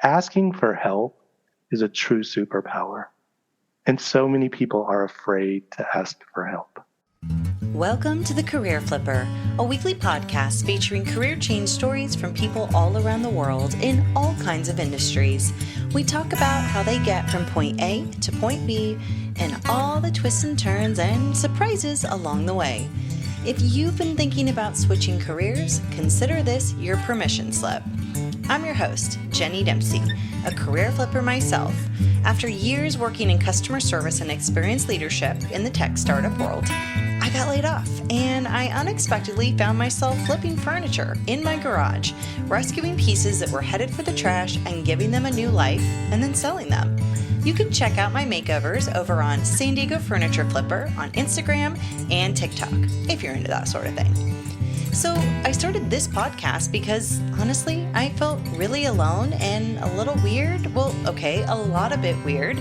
asking for help is a true superpower. And so many people are afraid to ask for help. Welcome to The Career Flipper, a weekly podcast featuring career change stories from people all around the world in all kinds of industries. We talk about how they get from point A to point B and all the twists and turns and surprises along the way. If you've been thinking about switching careers, consider this your permission slip. I'm your host, Jenny Dempsey, a career flipper myself. After years working in customer service and experienced leadership in the tech startup world, I got laid off, and I unexpectedly found myself flipping furniture in my garage, rescuing pieces that were headed for the trash and giving them a new life, and then selling them. You can check out my makeovers over on San Diego Furniture Flipper on Instagram and TikTok, if you're into that sort of thing. So I started this podcast because, honestly, I felt really alone and a little weird, a lot of it weird,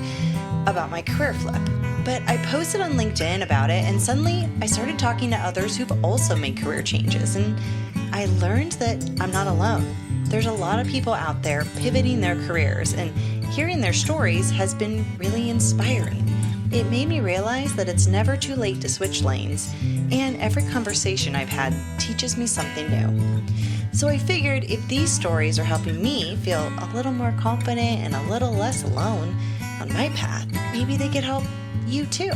about my career flip. But I posted on LinkedIn about it, and suddenly I started talking to others who've also made career changes, and I learned that I'm not alone. There's a lot of people out there pivoting their careers, and hearing their stories has been really inspiring. It made me realize that it's never too late to switch lanes, and every conversation I've had teaches me something new. So I figured if these stories are helping me feel a little more confident and a little less alone on my path, maybe they could help you too.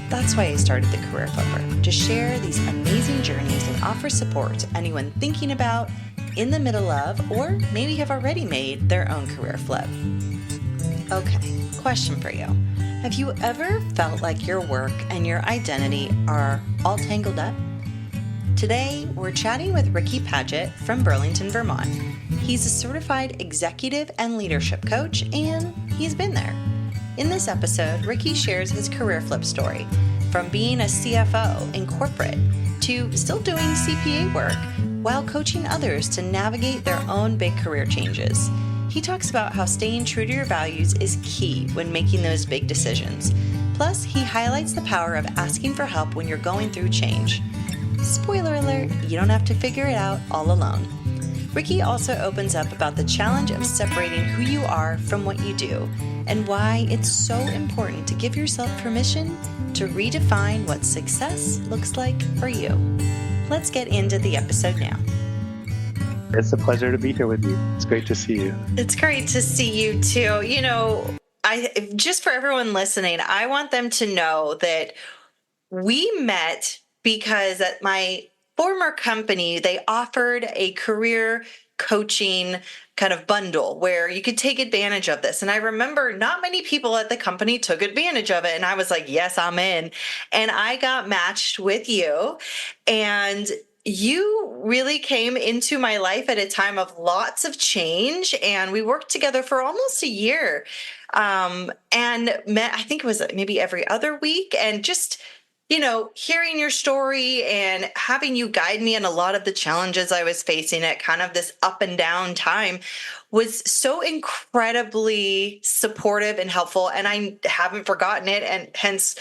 That's why I started the Career Flipper, to share these amazing journeys and offer support to anyone thinking about, in the middle of, or maybe have already made their own career flip. Okay, question for you. Have you ever felt like your work and your identity are all tangled up? Today, we're chatting with Ricky Padgett from Burlington, Vermont. He's a certified executive and leadership coach, and he's been there. In this episode, Ricky shares his career flip story, from being a CFO in corporate to still doing CPA work while coaching others to navigate their own big career changes. He talks about how staying true to your values is key when making those big decisions. Plus, he highlights the power of asking for help when you're going through change. Spoiler alert, you don't have to figure it out all alone. Ricky also opens up about the challenge of separating who you are from what you do, and why it's so important to give yourself permission to redefine what success looks like for you. Let's get into the episode now. It's a pleasure to be here with you. It's great to see you. It's great to see you too. You know, just for everyone listening, I want them to know that we met because at my former company, they offered a career coaching kind of bundle where you could take advantage of this. And I remember not many people at the company took advantage of it. And I was like, yes, I'm in. And I got matched with you. And you really came into my life at a time of lots of change. And we worked together for almost a year and met, I think it was maybe every other week. And just hearing your story and having you guide me in a lot of the challenges I was facing at kind of this up and down time was so incredibly supportive and helpful. And I haven't forgotten it. And hence,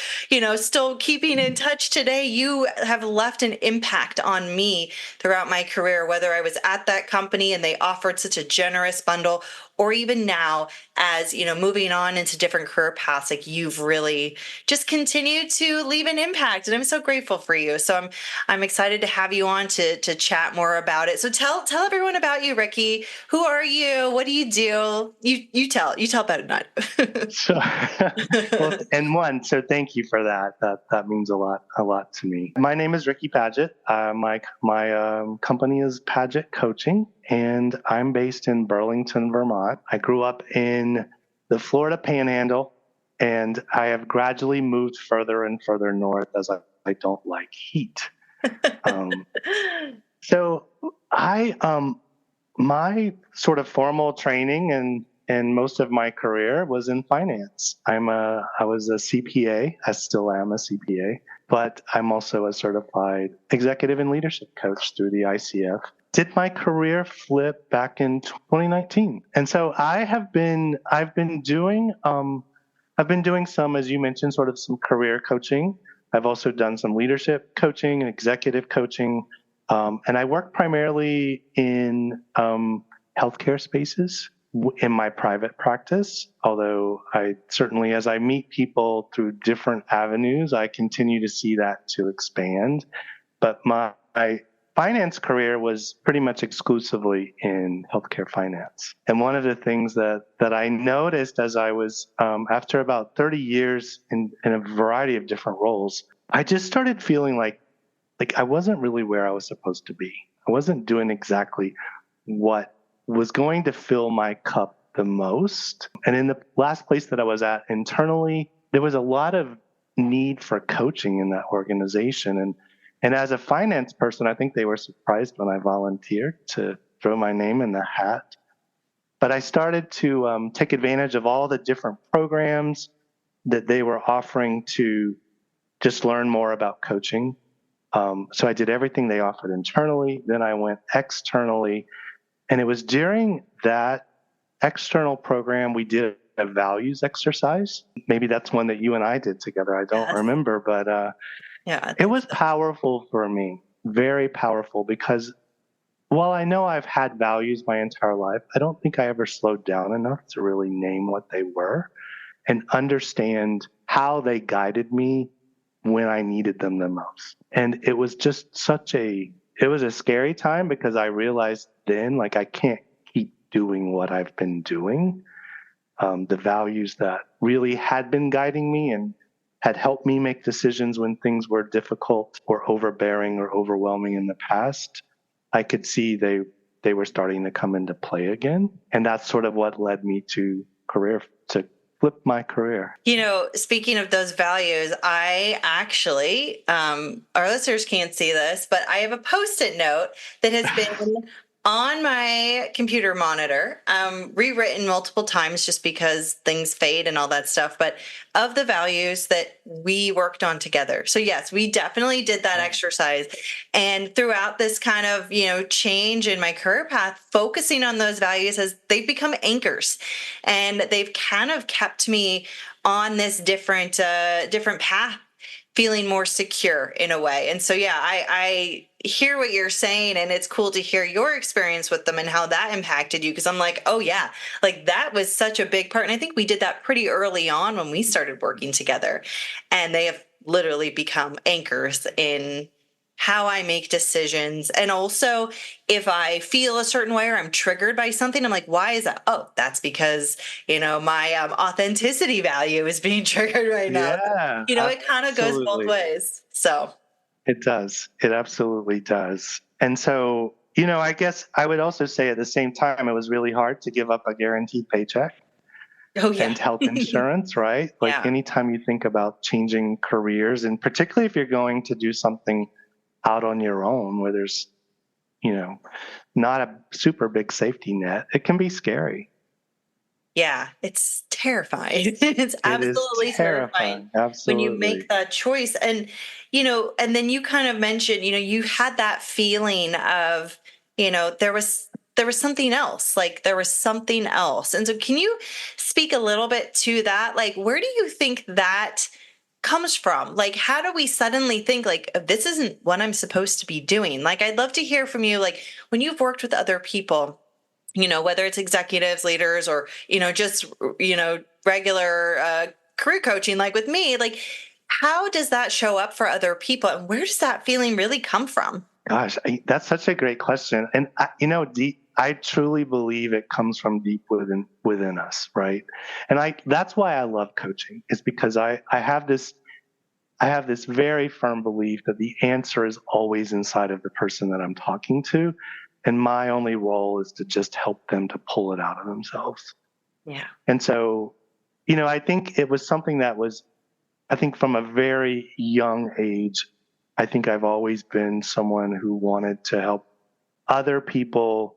still keeping in touch today. You have left an impact on me throughout my career, whether I was at that company and they offered such a generous bundle, or even now as, moving on into different career paths, like you've really just continued to leave an impact. And I'm so grateful for you. So I'm excited to have you on to chat more about it. So tell everyone about you, Ricky. Who are you? What do you do? You tell better than I. So, so thank you for that. That means a lot to me. My name is Ricky Padgett. My company is Padgett Coaching, and I'm based in Burlington, Vermont. I grew up in the Florida Panhandle, and I have gradually moved further and further north as I don't like heat. So my sort of formal training and most of my career was in finance. I was a CPA. I still am a CPA, but I'm also a certified executive and leadership coach through the ICF. Did my career flip back in 2019, and so I've been doing some, as you mentioned, sort of some career coaching. I've also done some leadership coaching and executive coaching. And I work primarily in healthcare spaces in my private practice, although I certainly, as I meet people through different avenues, I continue to see that to expand. But my finance career was pretty much exclusively in healthcare finance. And one of the things that I noticed as I was, after about 30 years in a variety of different roles, I just started feeling like I wasn't really where I was supposed to be. I wasn't doing exactly what was going to fill my cup the most. And in the last place that I was at internally, there was a lot of need for coaching in that organization. And as a finance person, I think they were surprised when I volunteered to throw my name in the hat. But I started to take advantage of all the different programs that they were offering to just learn more about coaching. So I did everything they offered internally. Then I went externally. And it was during that external program we did a values exercise. Maybe that's one that you and I did together. I don't remember, but it was powerful for me, very powerful, because while I know I've had values my entire life, I don't think I ever slowed down enough to really name what they were and understand how they guided me when I needed them the most. And it was just it was a scary time because I realized then, I can't keep doing what I've been doing. The values that really had been guiding me and had helped me make decisions when things were difficult or overbearing or overwhelming in the past, I could see they were starting to come into play again. And that's sort of what led me to flip my career. Speaking of those values, I actually, our listeners can't see this, but I have a Post-it note that has been on my computer monitor, rewritten multiple times just because things fade and all that stuff, but of the values that we worked on together. So yes, we definitely did that exercise. And throughout this kind of, change in my career path, focusing on those values they've become anchors, and they've kind of kept me on this different path, feeling more secure in a way. And so, yeah, I hear what you're saying, and it's cool to hear your experience with them and how that impacted you. Cause I'm like, oh yeah, that was such a big part. And I think we did that pretty early on when we started working together, and they have literally become anchors in how I make decisions. And also, if I feel a certain way or I'm triggered by something, I'm like, why is that? Oh, that's because, my authenticity value is being triggered right now. Yeah, it kind of goes both ways. So it does. It absolutely does. And so, I guess I would also say at the same time, it was really hard to give up a guaranteed paycheck. Oh, yeah. And health insurance, right? Anytime you think about changing careers, and particularly if you're going to do something out on your own where there's, not a super big safety net, it can be scary. Yeah, it's terrifying. It's absolutely terrifying when you make that choice. And, and then you kind of mentioned, you had that feeling of, there was something else, there was something else. And so can you speak a little bit to that? Where do you think that comes from? How do we suddenly think this isn't what I'm supposed to be doing? I'd love to hear from you, when you've worked with other people, whether it's executives, leaders, or, just, regular career coaching, with me, how does that show up for other people? And where does that feeling really come from? Gosh, that's such a great question. And, I truly believe it comes from deep within us, right? And that's why I love coaching, is because I have this very firm belief that the answer is always inside of the person that I'm talking to. And my only role is to just help them to pull it out of themselves. Yeah. And so, I think it was something that was, I think from a very young age, I think I've always been someone who wanted to help other people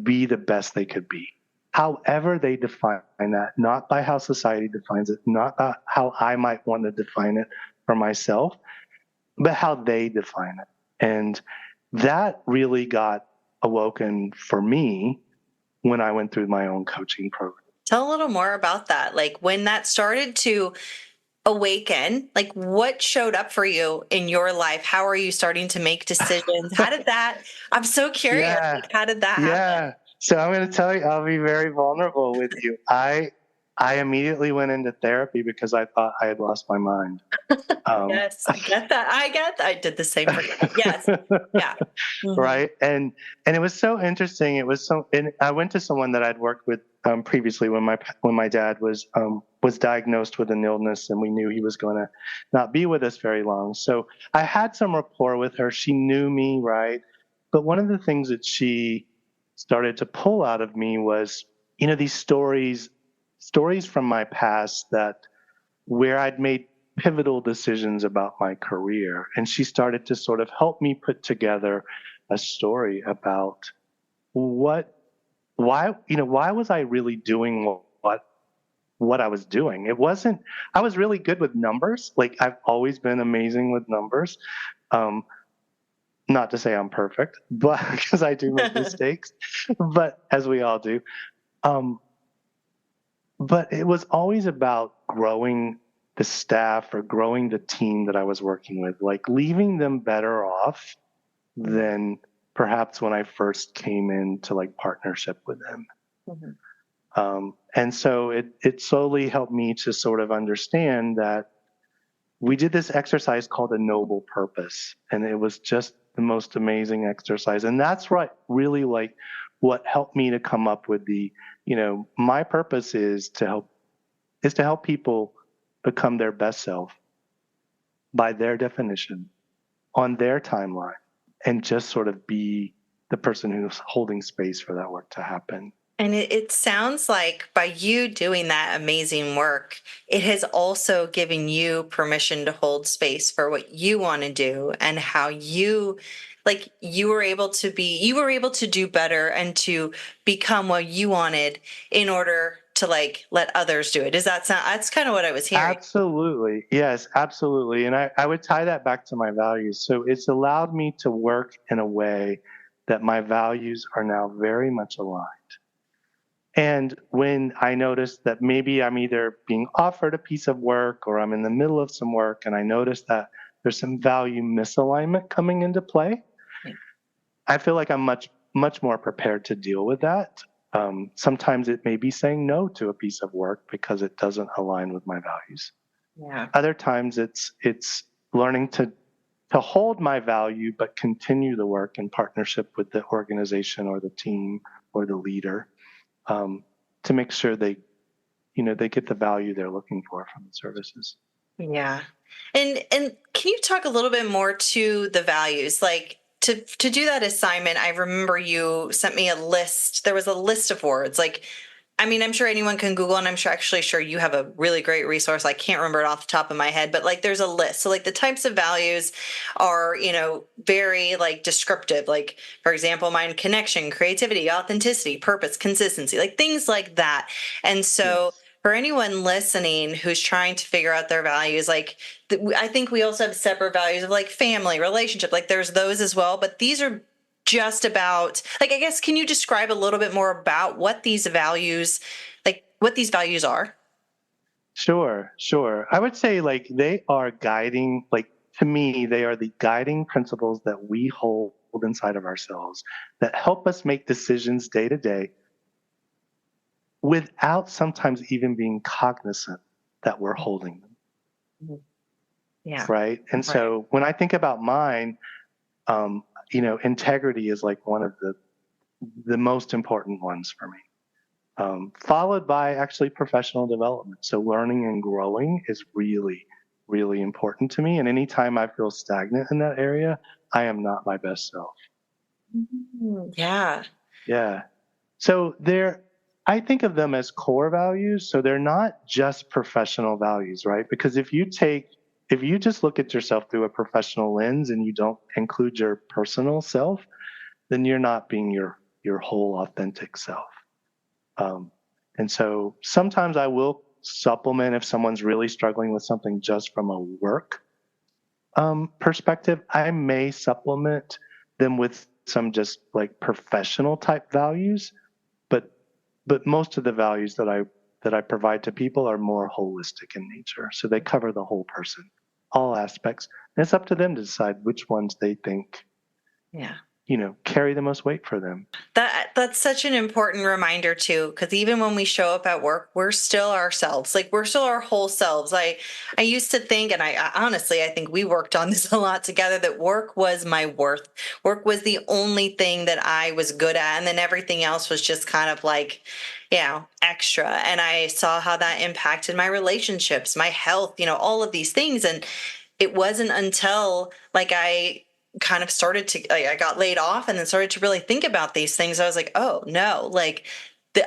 be the best they could be. However they define that, not by how society defines it, not by how I might want to define it for myself, but how they define it. And that really got awoken for me when I went through my own coaching program. Tell a little more about that. When that started to awaken, what showed up for you in your life? How are you starting to make decisions? How did that, I'm so curious, how did that happen? So I'm going to tell you, I'll be very vulnerable with you. I immediately went into therapy because I thought I had lost my mind. Yes, I get that. I did the same for you. Yes. Yeah. Mm-hmm. Right. And it was so interesting. It was so, and I went to someone that I'd worked with previously when my dad was diagnosed with an illness, and we knew he was going to not be with us very long. So I had some rapport with her. She knew me, right? But one of the things that she started to pull out of me was, these stories from my past that where I'd made pivotal decisions about my career. And she started to sort of help me put together a story about why was I really doing what I was doing? It wasn't, I was really good with numbers. Like, I've always been amazing with numbers. Not to say I'm perfect, but because I do make mistakes, but as we all do. But it was always about growing the staff or growing the team that I was working with, like leaving them better off than perhaps when I first came into like partnership with them. Mm-hmm. And so it slowly helped me to sort of understand that we did this exercise called a noble purpose, and it was just the most amazing exercise. And that's what helped me to come up with my purpose is to help people become their best self by their definition on their timeline, and just sort of be the person who's holding space for that work to happen. And it sounds like by you doing that amazing work, it has also given you permission to hold space for what you want to do and how you were able to do better and to become what you wanted in order to let others do it. That's kind of what I was hearing. Absolutely. Yes, absolutely. And I would tie that back to my values. So it's allowed me to work in a way that my values are now very much aligned. And when I notice that maybe I'm either being offered a piece of work or I'm in the middle of some work, and I notice that there's some value misalignment coming into play, I feel like I'm much, much more prepared to deal with that. Sometimes it may be saying no to a piece of work because it doesn't align with my values. Yeah. Other times it's learning to hold my value, but continue the work in partnership with the organization or the team or the leader. To make sure they get the value they're looking for from the services. Yeah. And can you talk a little bit more to the values? Like to do that assignment, I remember you sent me a list. There was a list of words. I'm sure anyone can Google, and I'm sure you have a really great resource. I can't remember it off the top of my head, but there's a list. So the types of values are, very descriptive. Like, for example, mine: connection, creativity, authenticity, purpose, consistency, things like that. And so yes. For anyone listening who's trying to figure out their values, I think we also have separate values of family, relationship. There's those as well, but these are just about I guess, can you describe a little bit more about what these values are? Sure. I would say they are guiding, to me, they are the guiding principles that we hold inside of ourselves that help us make decisions day to day without sometimes even being cognizant that we're holding them. Yeah. Right. And so when I think about mine, integrity is one of the most important ones for me, followed by actually professional development. So learning and growing is really, really important to me. And anytime I feel stagnant in that area, I am not my best self. Yeah. Yeah. So I think of them as core values. So they're not just professional values, right? Because if you just look at yourself through a professional lens and you don't include your personal self, then you're not being your whole authentic self. And so sometimes I will supplement if someone's really struggling with something just from a work perspective. I may supplement them with some just professional type values, but most of the values that I provide to people are more holistic in nature. So they cover the whole person, all aspects. And it's up to them to decide which ones they think carry the most weight for them. That's such an important reminder too, because even when we show up at work, we're still ourselves. Like we're still our whole selves. I used to think, and I honestly, I think we worked on this a lot together, that work was my worth. Work was the only thing that I was good at, and then everything else was just kind of like, extra. And I saw how that impacted my relationships, my health, all of these things. And it wasn't until like I kind of started to, like, I got laid off and then started to really think about these things. I was like, oh no, like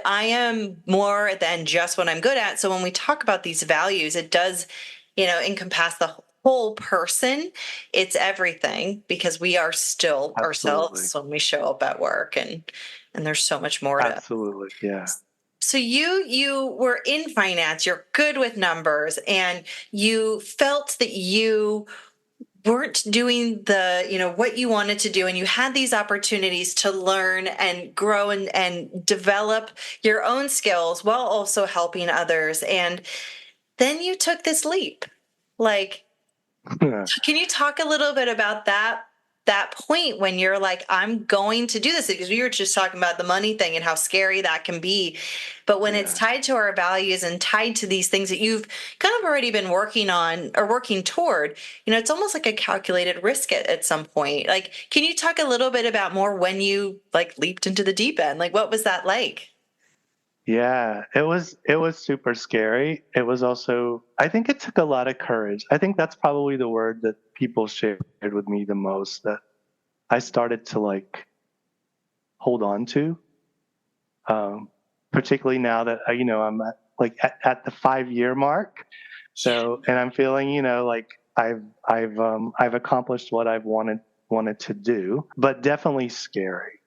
I am more than just what I'm good at. So when we talk about these values, it does, encompass the whole person. It's everything, because we are still Absolutely. ourselves when we show up at work, and there's so much more to. Absolutely. Yeah. So you were in finance, you're good with numbers, and you felt that you weren't doing the what you wanted to do, and you had these opportunities to learn and grow and develop your own skills while also helping others, and then you took this leap. Like, can you talk a little bit about that point when you're like, I'm going to do this? Because we were just talking about the money thing and how scary that can be. But when it's tied to our values and tied to these things that you've kind of already been working on or working toward, it's almost like a calculated risk at some point. Like, can you talk a little bit about more when you like leaped into the deep end? Like, what was that like? Yeah, it was super scary. It was also, I think it took a lot of courage. I think that's probably the word that people shared with me the most, that I started to like hold on to, particularly now that I'm at the 5-year mark. So, and I'm feeling, like I've accomplished what I've wanted to do, but definitely scary.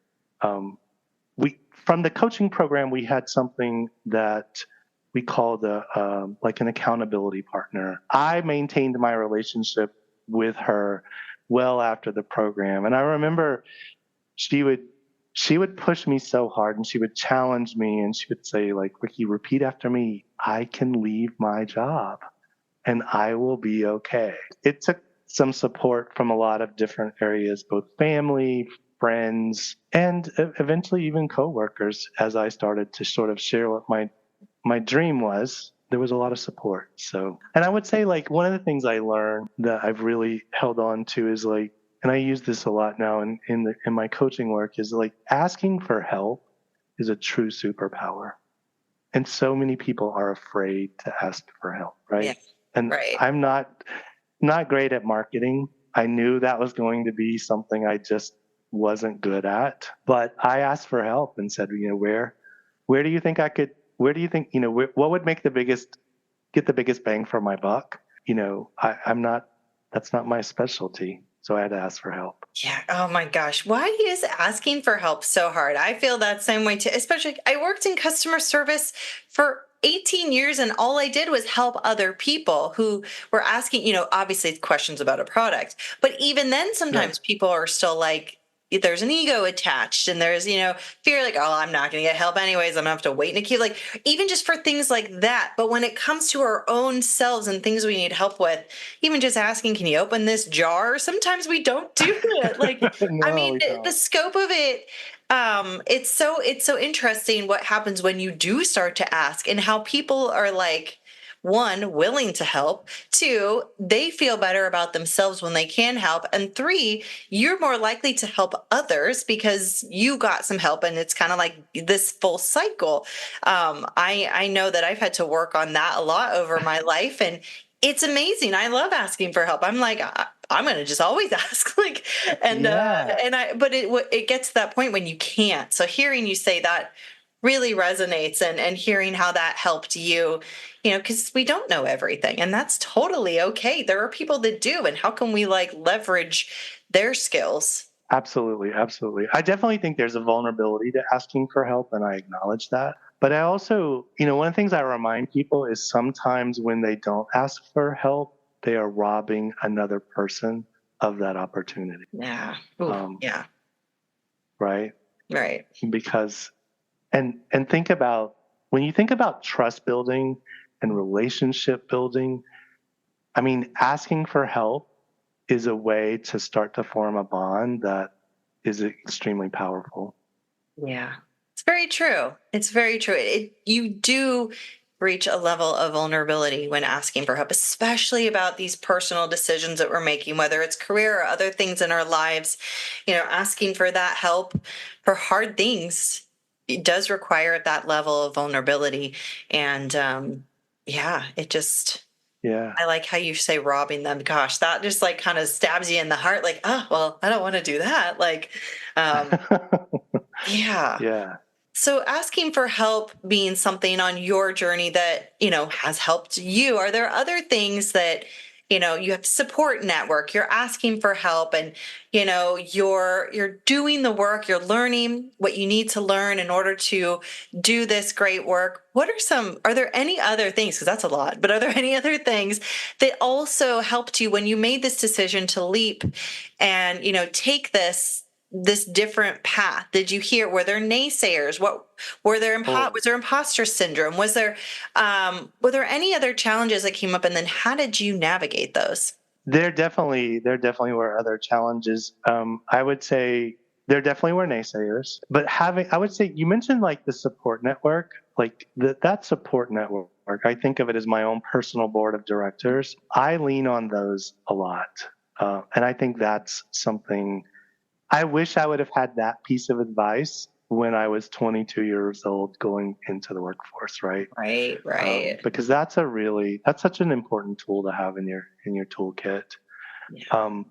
From the coaching program, we had something that we called like an accountability partner. I maintained my relationship with her well after the program, and I remember she would push me so hard, and she would challenge me, and she would say, like, Ricky, repeat after me, I can leave my job and I will be okay. It took some support from a lot of different areas, both family, friends, and eventually even coworkers. As I started to sort of share what my dream was, there was a lot of support. So, and I would say, like, one of the things I learned that I've really held on to is like, and I use this a lot now in my coaching work, is like asking for help is a true superpower. And so many people are afraid to ask for help, right? Yeah, and right. I'm not great at marketing. I knew that was going to be something I just wasn't good at, but I asked for help and said, where do you think I could, where do you think, what would get the biggest bang for my buck? That's not my specialty. So I had to ask for help. Yeah. Oh my gosh. Why is asking for help so hard? I feel that same way too. Especially, I worked in customer service for 18 years, and all I did was help other people who were asking, obviously questions about a product. But even then, sometimes people are still like, there's an ego attached, and there's, fear, like, oh, I'm not going to get help anyways. I'm going to have to wait in a queue, like, even just for things like that. But when it comes to our own selves and things we need help with, even just asking, can you open this jar? Sometimes we don't do it. Like, No, I mean, the scope of it, it's so interesting what happens when you do start to ask, and how people are like, one, willing to help. Two, they feel better about themselves when they can help. And three, you're more likely to help others because you got some help, and it's kind of like this full cycle. I know that I've had to work on that a lot over my life, and it's amazing. I love asking for help. I'm like, I'm going to just always ask, like, but it gets to that point when you can't. So hearing you say that really resonates, and hearing how that helped you, because we don't know everything, and that's totally okay. There are people that do, and how can we like leverage their skills? Absolutely. Absolutely. I definitely think there's a vulnerability to asking for help, and I acknowledge that. But I also, one of the things I remind people is sometimes when they don't ask for help, they are robbing another person of that opportunity. Yeah. Ooh, yeah. Right. Right. Because, and think about, when you think about trust building and relationship building, I mean, asking for help is a way to start to form a bond that is extremely powerful. Yeah. It's very true. It's very true. You do reach a level of vulnerability when asking for help, especially about these personal decisions that we're making, whether it's career or other things in our lives. Asking for that help for hard things, it does require that level of vulnerability. And it just, Yeah. I like how you say robbing them. Gosh, that just like kind of stabs you in the heart. Like, oh, well, I don't want to do that. Like, yeah. Yeah. So asking for help being something on your journey that, has helped you, are there other things that, you have support network, you're asking for help and, you're doing the work, you're learning what you need to learn in order to do this great work. Are there any other things, because that's a lot, but are there any other things that also helped you when you made this decision to leap and, take this different path? Were there naysayers? Was there imposter syndrome? Were there any other challenges that came up, and then how did you navigate those? There definitely were other challenges. I would say there definitely were naysayers, but I would say you mentioned like the support network, like that support network. I think of it as my own personal board of directors. I lean on those a lot. And I think that's something I wish I would have had that piece of advice when I was 22 years old going into the workforce, right? Right. Because that's such an important tool to have in your toolkit. Yeah.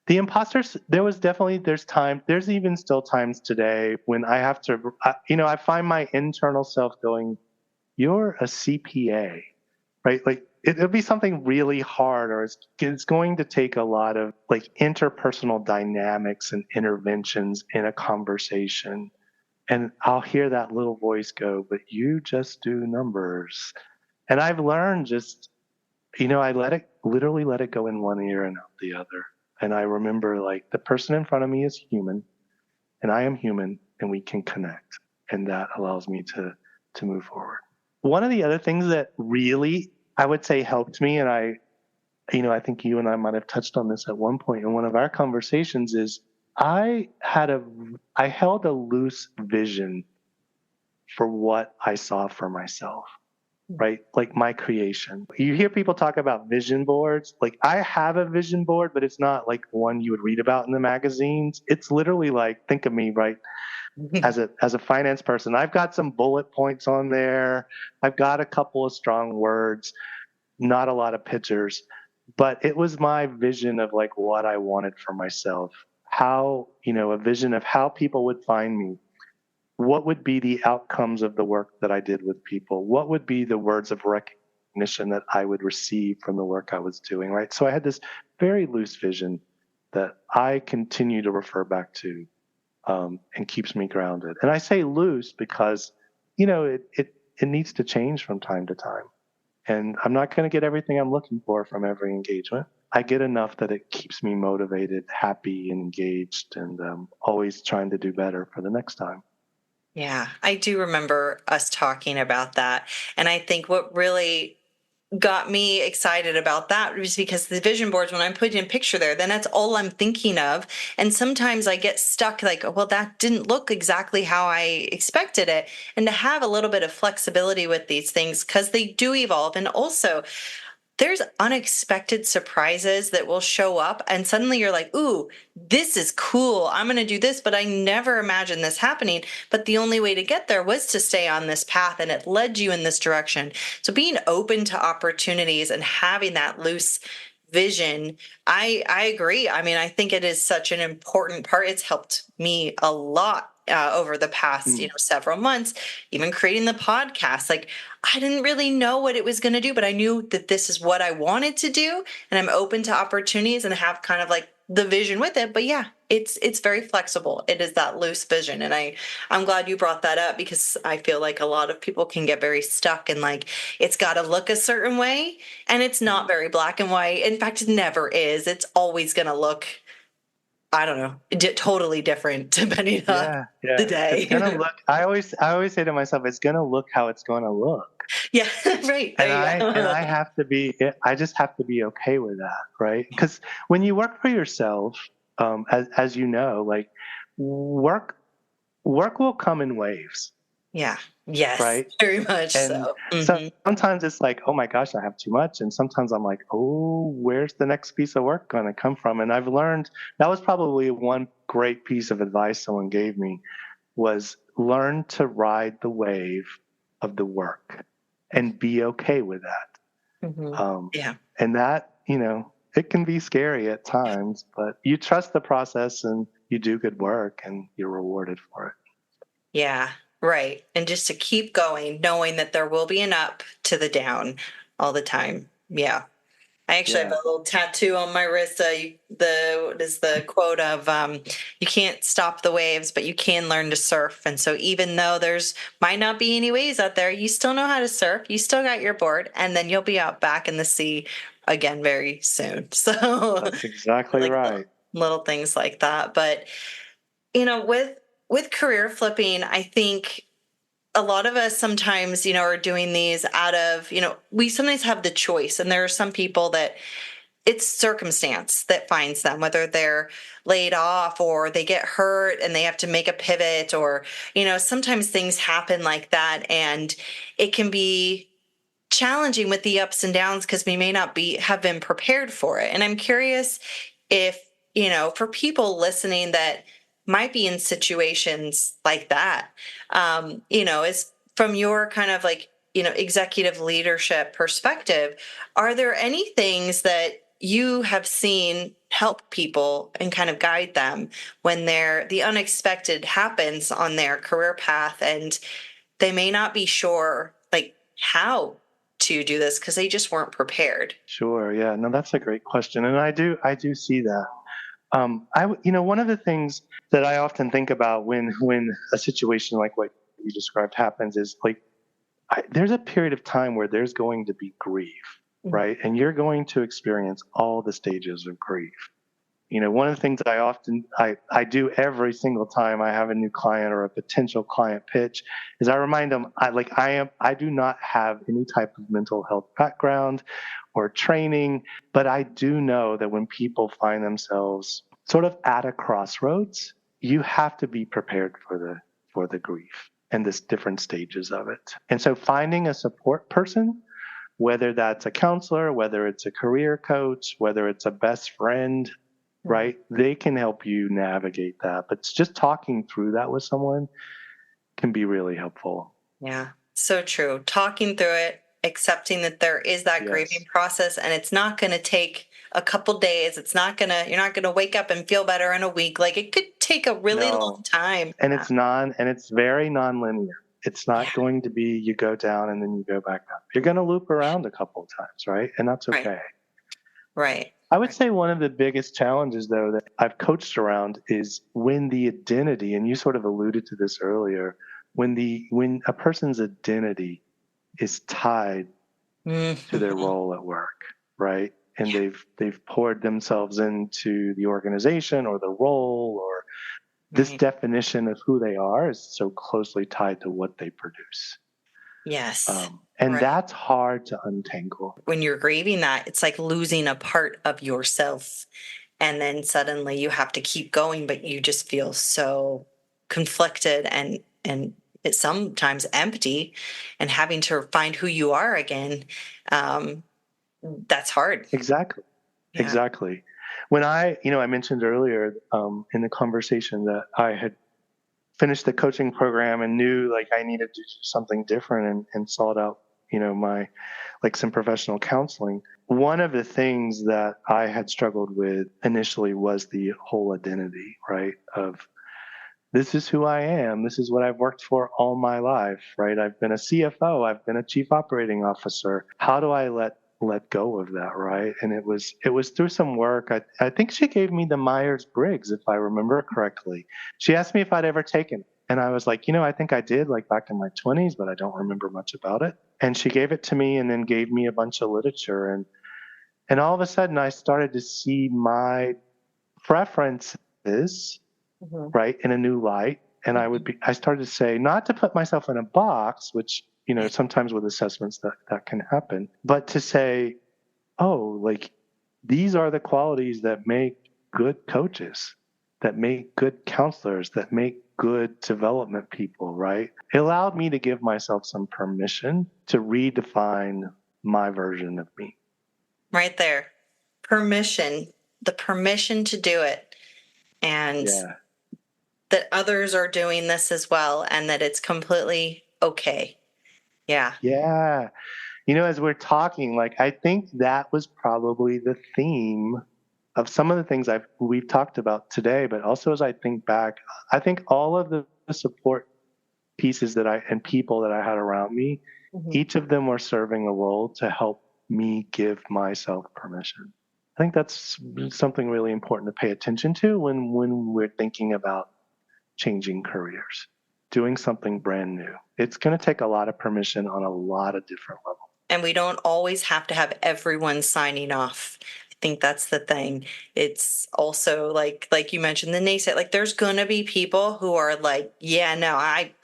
The imposters, there's even still times today when I have to, I find my internal self going, you're a CPA, right? Like it'll be something really hard, or it's going to take a lot of like interpersonal dynamics and interventions in a conversation. And I'll hear that little voice go, but you just do numbers. And I've learned I literally let it go in one ear and out the other. And I remember like the person in front of me is human and I am human and we can connect. And that allows me to move forward. One of the other things that really I would say helped me, and I think you and I might have touched on this at one point in one of our conversations, is I held a loose vision for what I saw for myself, right? Like my creation. You hear people talk about vision boards. Like I have a vision board, but it's not like one you would read about in the magazines. It's literally like, think of me, right? As a finance person, I've got some bullet points on there. I've got a couple of strong words, not a lot of pictures, but it was my vision of like what I wanted for myself. How, a vision of how people would find me. What would be the outcomes of the work that I did with people? What would be the words of recognition that I would receive from the work I was doing, right? So I had this very loose vision that I continue to refer back to. And keeps me grounded. And I say loose because, it needs to change from time to time. And I'm not going to get everything I'm looking for from every engagement. I get enough that it keeps me motivated, happy, engaged, and always trying to do better for the next time. Yeah, I do remember us talking about that. And I think what really got me excited about that was because the vision boards, when I'm putting a picture there, then that's all I'm thinking of. And sometimes I get stuck like, well, that didn't look exactly how I expected it. And to have a little bit of flexibility with these things, because they do evolve. And also, there's unexpected surprises that will show up and suddenly you're like, ooh, this is cool. I'm going to do this, but I never imagined this happening. But the only way to get there was to stay on this path and it led you in this direction. So being open to opportunities and having that loose vision, I agree. I mean, I think it is such an important part. It's helped me a lot over the past, several months, even creating the podcast. Like I didn't really know what it was going to do, but I knew that this is what I wanted to do. And I'm open to opportunities and have kind of like the vision with it. But yeah, it's very flexible. It is that loose vision. And I'm glad you brought that up because I feel like a lot of people can get very stuck in like, it's got to look a certain way. And it's not very black and white. In fact, it never is. It's always going to look, I don't know, totally different depending on the day. It's gonna look. I always say to myself, it's gonna look how it's gonna look. Yeah, right. I just have to be okay with that, right? Because when you work for yourself, as you know, like work work will come in waves, Yeah. Yes. right? Very much And so. so sometimes it's like, oh my gosh, I have too much. And sometimes I'm like, oh, where's the next piece of work going to come from? And I've learned that was probably one great piece of advice someone gave me was learn to ride the wave of the work and be okay with that. Yeah. And that, it can be scary at times, but you trust the process and you do good work and you're rewarded for it. Yeah. Right. And just to keep going, knowing that there will be an up to the down all the time. Yeah. I actually have Yeah. a little tattoo on my wrist. What is the quote of you can't stop the waves, but you can learn to surf. And so even though there's might not be any waves out there, you still know how to surf. You still got your board, and then you'll be out back in the sea again very soon. So That's exactly like right. little things like that. But with career flipping, I think a lot of us sometimes, are doing these out of, we sometimes have the choice. And there are some people that it's circumstance that finds them, whether they're laid off or they get hurt and they have to make a pivot, or, sometimes things happen like that. And it can be challenging with the ups and downs because we may not have been prepared for it. And I'm curious if, for people listening that might be in situations like that, is from your kind of like, executive leadership perspective, are there any things that you have seen help people and kind of guide them when the unexpected happens on their career path and they may not be sure like how to do this because they just weren't prepared? Sure. Yeah. No, that's a great question. And I do see that. One of the things that I often think about when a situation like what you described happens is like, there's a period of time where there's going to be grief, right? And you're going to experience all the stages of grief. One of the things I do every single time I have a new client or a potential client pitch is I remind them I do not have any type of mental health background or training, but I do know that when people find themselves sort of at a crossroads, you have to be prepared for the grief and the different stages of it. And so finding a support person, whether that's a counselor, whether it's a career coach, whether it's a best friend, right? They can help you navigate that. But just talking through that with someone can be really helpful. Yeah, so true. Talking through it, accepting that there is that grieving process, and it's not going to take a couple days. You're not going to wake up and feel better in a week. Like it could take a really long time. And it's very nonlinear. It's not going to be you go down and then you go back up. You're going to loop around a couple of times, right? And that's okay. Right. I would say one of the biggest challenges, though, that I've coached around is when the identity, and you sort of alluded to this earlier, when a person's identity is tied to their role at work, right? And they've poured themselves into the organization or the role, or this definition of who they are is so closely tied to what they produce. Yes. And that's hard to untangle. When you're grieving that, it's like losing a part of yourself. And then suddenly you have to keep going, but you just feel so conflicted and it's sometimes empty, and having to find who you are again. That's hard. Exactly. Yeah. Exactly. When I mentioned earlier in the conversation that I had finished the coaching program and knew like I needed to do something different and sought out, some professional counseling. One of the things that I had struggled with initially was the whole identity, right? Of this is who I am. This is what I've worked for all my life, right? I've been a CFO. I've been a chief operating officer. How do I let go of that, right? And it was through some work. I think she gave me the Myers-Briggs, if I remember correctly. She asked me if I'd ever taken it. And I was like, I think I did, like back in my 20s, but I don't remember much about it. And she gave it to me and then gave me a bunch of literature. And all of a sudden I started to see my preferences, right, in a new light. And I started to say, not to put myself in a box, which, sometimes with assessments that can happen, but to say, oh, like these are the qualities that make good coaches, that make good counselors, that make good development people, right? It allowed me to give myself some permission to redefine my version of me. Right there. Permission, the permission to do it. And that others are doing this as well, and that it's completely okay. Yeah. Yeah. As we're talking, I think that was probably the theme of some of the things we've talked about today, but also as I think back, I think all of the support pieces and people that I had around me, each of them were serving a role to help me give myself permission. I think that's something really important to pay attention to when we're thinking about changing careers, doing something brand new. It's going to take a lot of permission on a lot of different levels. And we don't always have to have everyone signing off. I think that's the thing. It's also like you mentioned, the naysay, there's going to be people who are like, yeah, no,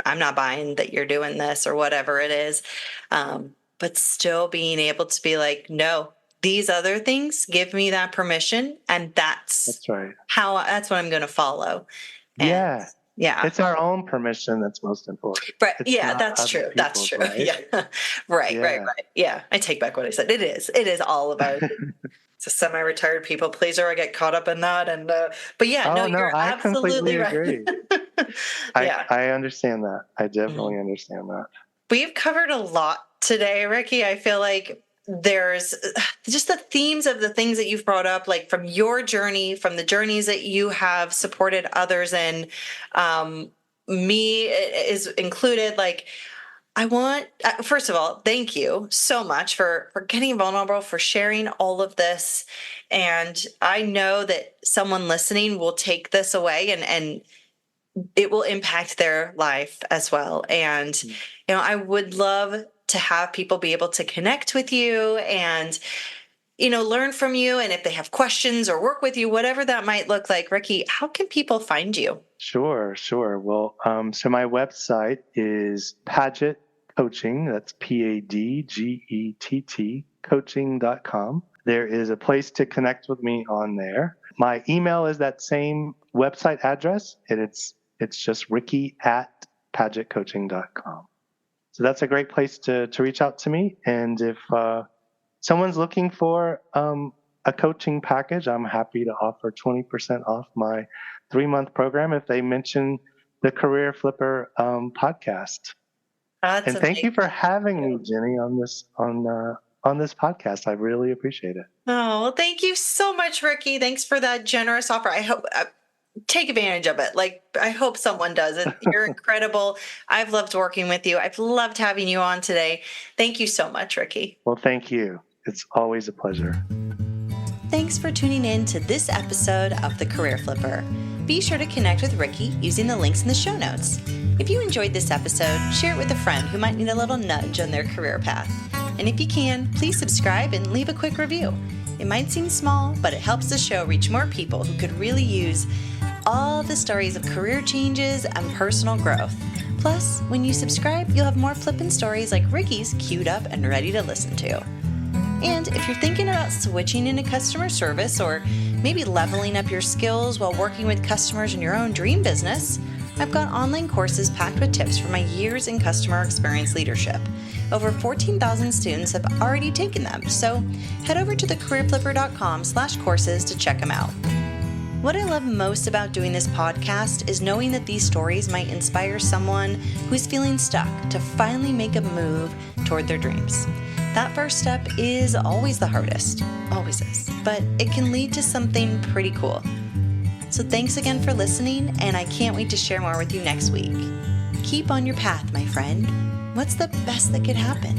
I'm not buying that you're doing this or whatever it is. But still being able to be like, no, these other things give me that permission. And that's right. That's what I'm going to follow. And yeah. It's our own permission that's most important. Right. Yeah, that's true. That's true. Right? Yeah. Right. Yeah. I take back what I said. It is all about it's a semi-retired people pleaser. I get caught up in that. And but yeah, you're I absolutely right. Agree. I understand that. I definitely understand that. We've covered a lot today, Ricky. I feel like there's just the themes of the things that you've brought up, from your journey, from the journeys that you have supported others in, me is included. I want, first of all, thank you so much for getting vulnerable, for sharing all of this. And I know that someone listening will take this away and it will impact their life as well. And, I would love to have people be able to connect with you and, learn from you. And if they have questions or work with you, whatever that might look like, Ricky, how can people find you? Sure. Well, so my website is Padgett Coaching. That's PADGETT coaching.com. There is a place to connect with me on there. My email is that same website address, and it's just ricky@padgettcoaching.com. So that's a great place to reach out to me. And if someone's looking for a coaching package, I'm happy to offer 20% off my 3-month program if they mention the Career Flipper podcast. That's and thank you for having me, Jenny, on this podcast. I really appreciate it. Oh, well, thank you so much, Ricky. Thanks for that generous offer. I hope take advantage of it. I hope someone does it. You're incredible. I've loved working with you. I've loved having you on today. Thank you so much, Ricky. Well, thank you. It's always a pleasure. Thanks for tuning in to this episode of The Career Flipper. Be sure to connect with Ricky using the links in the show notes. If you enjoyed this episode, share it with a friend who might need a little nudge on their career path. And if you can, please subscribe and leave a quick review. It might seem small, but it helps the show reach more people who could really use all the stories of career changes and personal growth. Plus, when you subscribe, you'll have more flippin' stories like Ricky's queued up and ready to listen to. And if you're thinking about switching into customer service or maybe leveling up your skills while working with customers in your own dream business, I've got online courses packed with tips from my years in customer experience leadership. Over 14,000 students have already taken them, so head over to thecareerflipper.com/courses to check them out. What I love most about doing this podcast is knowing that these stories might inspire someone who's feeling stuck to finally make a move toward their dreams. That first step is always the hardest, always is, but it can lead to something pretty cool. So thanks again for listening, and I can't wait to share more with you next week. Keep on your path, my friend. What's the best that could happen?